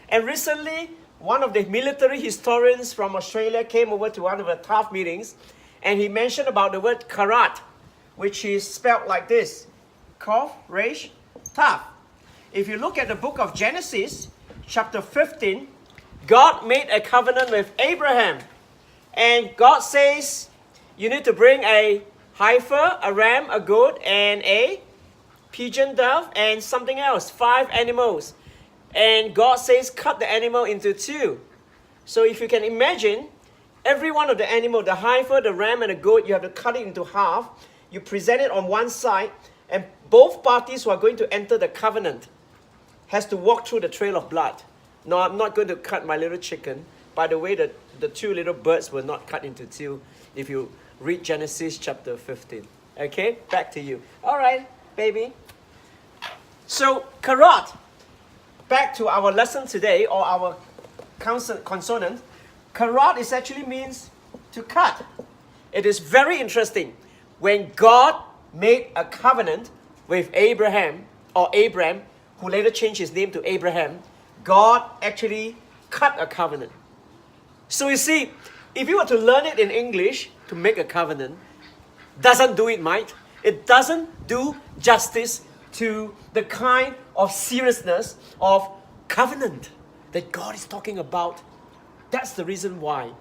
And recently, one of the military historians from Australia came over to one of the TAF meetings, and he mentioned about the word karat, which is spelled like this: Kof, Resh, Tav. If you look at the book of Genesis, chapter 15, God made a covenant with Abraham. And God says, you need to bring a heifer, a ram, a goat, and a pigeon dove, and something else, 5 animals. And God says, cut the animal into 2. So if you can imagine, every one of the animal, the heifer, the ram, and the goat, you have to cut it into half. You present it on one side, and both parties who are going to enter the covenant has to walk through the trail of blood. No, I'm not going to cut my little chicken. By the way, the 2 little birds were not cut into 2 if you read Genesis chapter 15. Okay, back to you. All right, baby. So, karat. Back to our lesson today, or our consonant. Karat is actually means to cut. It is very interesting. When God made a covenant with Abraham, or Abram, who later changed his name to Abraham, God actually cut a covenant. So you see, if you were to learn it in English, to make a covenant, doesn't do it, might. It doesn't do justice to the kind of seriousness of covenant that God is talking about. That's the reason why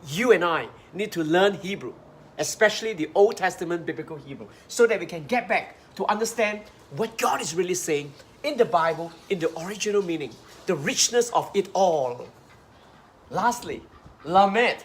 you and I need to learn Hebrew, especially the Old Testament biblical Hebrew, so that we can get back to understand what God is really saying in the Bible, in the original meaning, the richness of it all. Lastly, lamed.